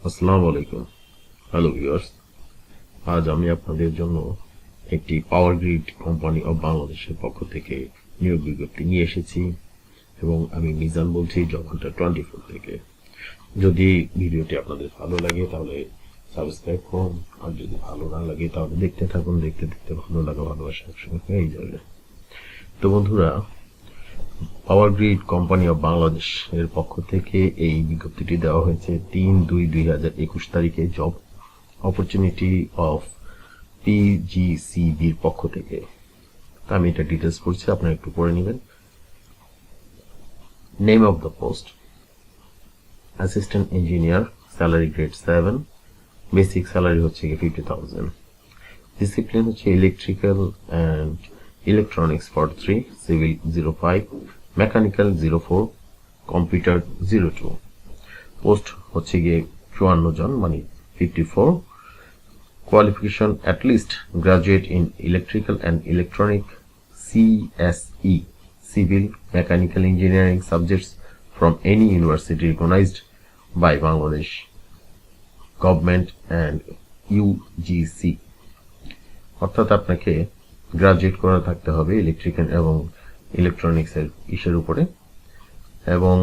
আসসালামু আলাইকুম। Hello viewers, আজ আমি আপনাদের জন্য একটি পাওয়ার গ্রিড কোম্পানি অফ বাংলাদেশের পক্ষ থেকে নিয়োগ বিজ্ঞপ্তি নিয়ে এসেছি এবং আমি মিজান বলছি জবহান্টার 24 থেকে। যদি ভিডিওটি আপনাদের ভালো লাগে তাহলে সাবস্ক্রাইব করুন, আর যদি ভালো না লাগে তাহলে দেখতে থাকুন। দেখতে দেখতে ভালো লাগা ভালোবাসা একসঙ্গে হয়ে যাবে। তো বন্ধুরা, power grid company of Bangladesh এর পক্ষ থেকে এই বিজ্ঞপ্তিটি দেওয়া হয়েছে 3/2/2021 তারিখে জব অপরচুনিটি অফ পিজিসিবির পক্ষ থেকে। আমি এটা ডিটেলস পড়ছি, আপনারা একটু পড়ে নেবেন। Name of the post assistant engineer, salary grade 7, basic salary হচ্ছে 50,000। ডিসিপ্লিন হচ্ছে electrical and electronics 43, civil 05, mechanical 04, computer 02। Post হচ্ছে 54 জন, মানে 54। Qualification at least graduate in electrical and electronic CSE, civil mechanical engineering subjects from any university recognized by Bangladesh government and UGC। অর্থাৎ আপনাকে graduate করা থাকতে হবে electrical এবং electronics এর ইসের উপরে। এবং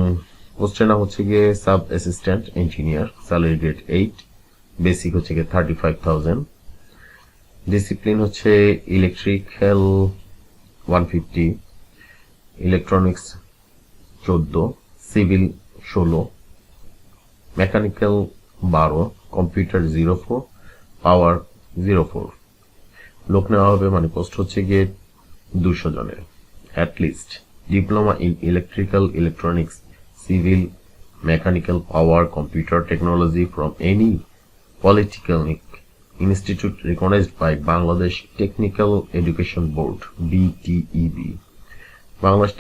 পোস্টের নাম হচ্ছে sub assistant engineer, salary grade 8, basic হচ্ছে 35,000। ডিসিপ্লিন হচ্ছে electrical 150, electronics 14, civil 16, mechanical 12, computer 04, পাওয়ার 04। লোক নেওয়া হবে, মানে পোস্ট হচ্ছে 200 জনের। At least diploma in electrical, electronics, civil, mechanical, power, computer technology from any Polytechnic Institute recognized by Bangladesh Technical Education Board BTEB। Bangladesh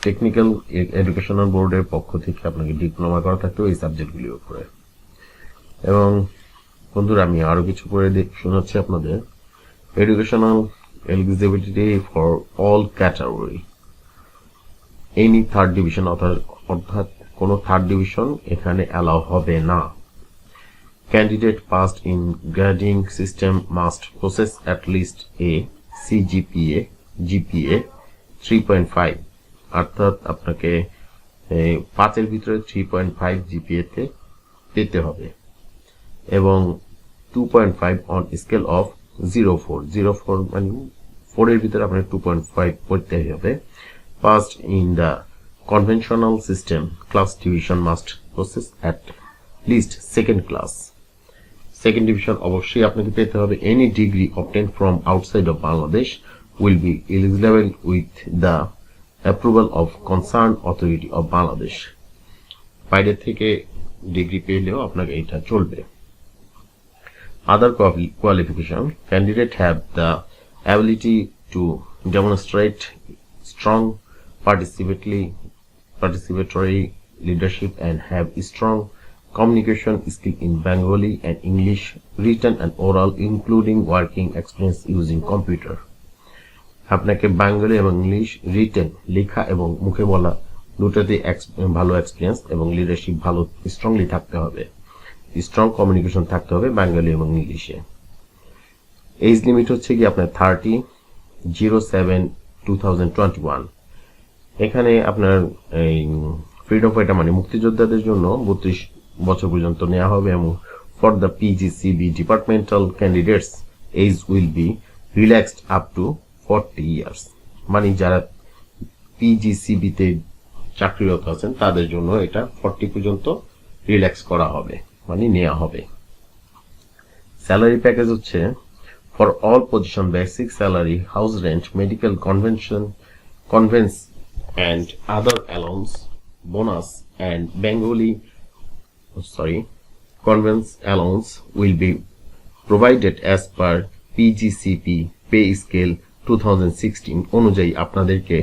technical educational বোর্ডের পক্ষ থেকে আপনাকে ডিপ্লোমা করা থাকতে হবে এই সাবজেক্টগুলির উপরে। এবং বন্ধুরা, আমি আরো কিছু পড়ে শোনাচ্ছি আপনাদের। Educational eligibility for all category, any third division, অর্থাৎ কোনো থার্ড ডিভিশন এখানে অ্যালাউ হবে না। Candidate passed in grading system must possess at least a GPA 3.5, অর্থাৎ আপনাকে 5 এর ভিতরে 3.5 জিপিএ তে পেতে হবে। এবং 2.5 on scale of 04 মানে 4 এর ভিতরে আপনাকে 2.5 পড়তে হবে। Passed in the conventional system class division must possess at least second class, second division অবশ্যই আপনাকে পেতে হবে। Any degree obtained from outside of Bangladesh will be eligible with the approval of concerned authority of Bangladesh। বাইরে থেকে degree পেলেও আপনাকে এটা চলবে। Other qualification, candidate have the ability to demonstrate strong participatory leadership and have strong communication skill in Bengali and English, written and oral, including working experience using computer। আপনাকে বাঙালি এবং English written, লেখা এবং মুখে বলা দুটোতে ভালো এক্সপিরিয়েন্স এবং leadership ভালো স্ট্রংলি থাকতে হবে, স্ট্রং কমিউনিকেশন থাকতে হবে বাঙালি এবং ইংলিশে। এজ লিমিট হচ্ছে আপনার 30/07/2021। এখানে আপনার এই ফ্রিডম ফাইটার মানে মুক্তিযোদ্ধাদের জন্য 32 বছর পর্যন্ত নেওয়া হবে। এবং for the PGCB departmental candidates age will be relaxed up to 40 years, মানে যারা পিজিসিবি তে চাকরিরত আছেন তাদের জন্য এটা 40 পর্যন্ত রিল্যাক্স করা হবে, মানে নেওয়া হবে। স্যালারি প্যাকেজ হচ্ছে for all position basic salary, house rent, medical convince and other allowance, bonus and conveyance allowance will be provided as per PGCP pay scale 2016 অনুযায়ী আপনাদেরকে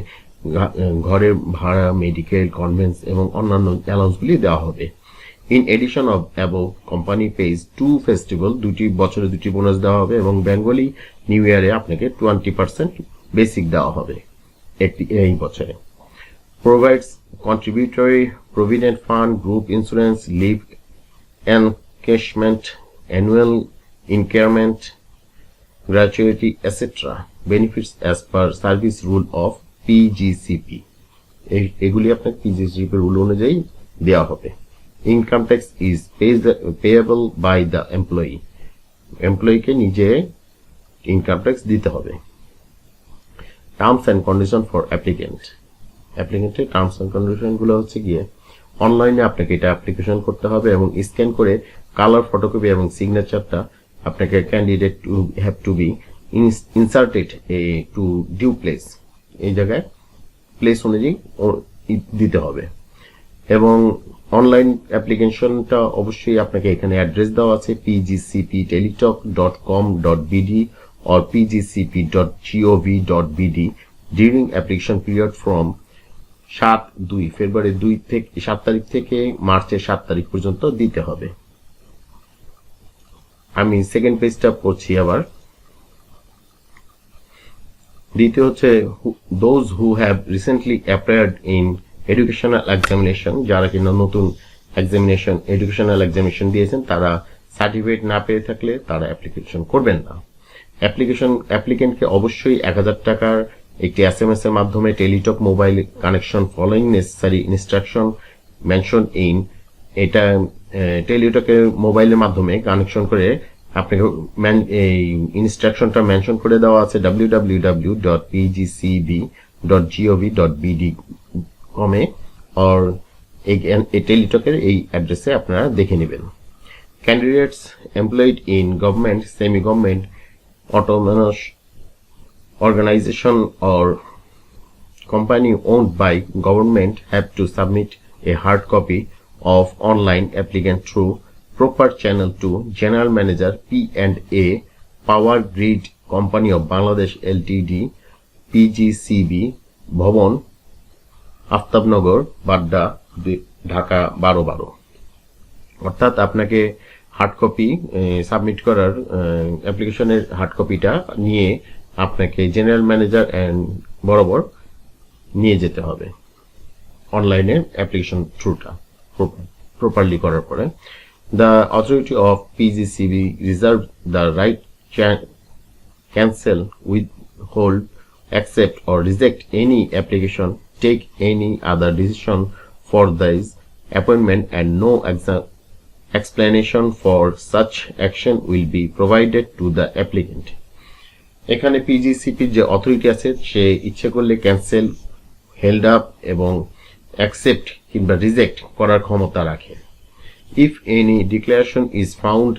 ঘরের ভাড়া, মেডিকেল, কনভেন্স এবং অন্যান্য অ্যালাউন্সগুলি দেওয়া হবে। In edition of above company page 2 festival, 2টি বছরে 2টি বোনাস দেওয়া হবে এবং বেঙ্গলি নিউ ইয়ারে আপনাকে 20% বেসিক দেওয়া হবে এই বছরে। provides contributory provident fund, group insurance, leave encashment, annual increment, gratuity, etc. benefits as per service rule of PGCP. এগুলি আপনার PGCP রুল অনুযায়ী দেওয়া হবে। Income tax is payable by the employee, এমপ্লয়িকে নিজে ইনকাম ট্যাক্স দিতে হবে। Terms and condition for applicant, অ্যাপ্লিকেন্টের টার্মস অ্যান্ড কন্ডিশন গুলো হচ্ছে গিয়ে অনলাইনে আপনাকে এটা অ্যাপ্লিকেশন করতে হবে এবং স্ক্যান করে কালার ফটোকপি এবং সিগনেচারটা আপনাকে candidate to have to be inserted to due place, এই জায়গায় প্লেস অনুযায়ী দিতে হবে। এবং অনলাইন অ্যাপ্লিকেশনটা অবশ্যই আপনাকে এখানে অ্যাড্রেস দেওয়া আছে pgcp.teletalk.com.bd or pgcp.gov.bd during application period from ফেব্রুয়ারি 7 তারিখ থেকে মার্চের 7 তারিখ পর্যন্ত দিতে হবে। আমি সেকেন্ড পেজটা পড়ছি আবার। দ্বিতীয় হচ্ছে those who have recently appeared in educational examination, যারা কিনা নতুন এডুকেশনাল এক্সামিনেশন দিয়েছেন তারা সার্টিফিকেট না পেয়ে থাকলে তারা অ্যাপ্লিকেশন করবেন না। অ্যাপ্লিকেন্টকে অবশ্যই 1000 টাকার একটি SMS এর মাধ্যমে Teletalk mobile connection following necessary instruction mention in, এটা টেলিটকের মোবাইলের মাধ্যমে কানেকশন করে আপনাকে এই ইনস্ট্রাকশনটা মেনশন করে দেওয়া আছে www.pgcb.gov.bd কমে or এই টেলিটকের এই অ্যাড্রেসে আপনারা দেখে নেবেন। Candidates employed in government, semi government, autonomous organization or company owned by government have to submit a hard copy of online applicant through proper channel to General Manager P&A Power Grid Company of Bangladesh Ltd, PGCB, Bhavan, Aftabnagar, Badda, Dhaka 1212। অর্থাৎ আপনাকে hard copy submit করার অ্যাপ্লিকেশনের hard কপিটা নিয়ে আপনাকে general manager and বরাবর নিয়ে যেতে হবে অনলাইনে অ্যাপ্লিকেশন থ্রুটা প্রপারলি করার পরে। The authority of PGCB reserve the right cancel, withhold, accept or reject any application, take any other decision for this appointment, and no explanation for such action will be provided to the applicant. এখানে PGCP যে authority আছে সে ইচ্ছে করলে cancel, held up এবং accept কিংবা reject করার ক্ষমতা রাখে। If any declaration is found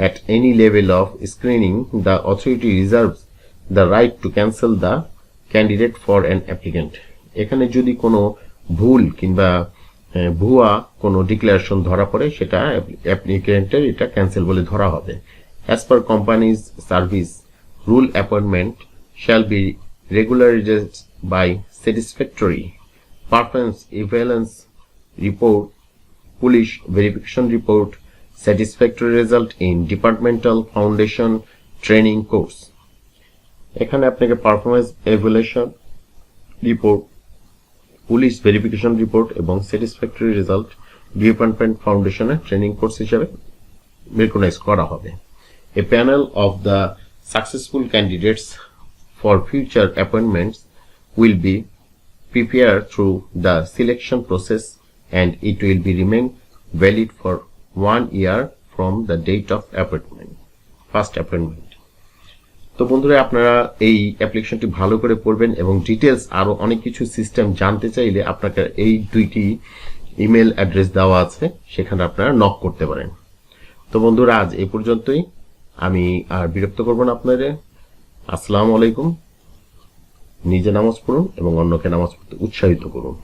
at any level of screening, the authority reserves the right to cancel the candidate for an applicant. এখানে যদি কোনো ভুল কিংবা ভুয়া কোনো ডিক্লারেশন ধরা পড়ে সেটা অ্যাপ্লিকেন্টের এটা ক্যান্সেল বলে ধরা হবে। As per company's service rule, appointment shall be regularized by satisfactory performance evidence report, police verification report, satisfactory result in departmental foundation training course. এখানে আপনাকে performance evaluation report, police verification report এবং satisfactory result department ফাউন্ডেশনের training course হিসেবে recognise করা হবে। A panel of the successful candidates for future appointments will be prepared through the selection process, and it will be remain valid for 1 year from the date of appointment, first appointment. তো বন্ধুরা, আপনারা এই অ্যাপ্লিকেশনটি ভালো করে পড়বেন এবং details আরো অনেক কিছু সিস্টেম জানতে চাইলে আপনাকে এই দুইটি ইমেল অ্যাড্রেস দেওয়া আছে, সেখানে আপনারা নক করতে পারেন। তো বন্ধুরা, আজ এই পর্যন্তই। আমি আর বিরক্ত করব না আপনাদের। আসসালামু আলাইকুম। নিজে নামাজ পড়ুন এবং অন্যকে নামাজ পড়তে উৎসাহিত করুন।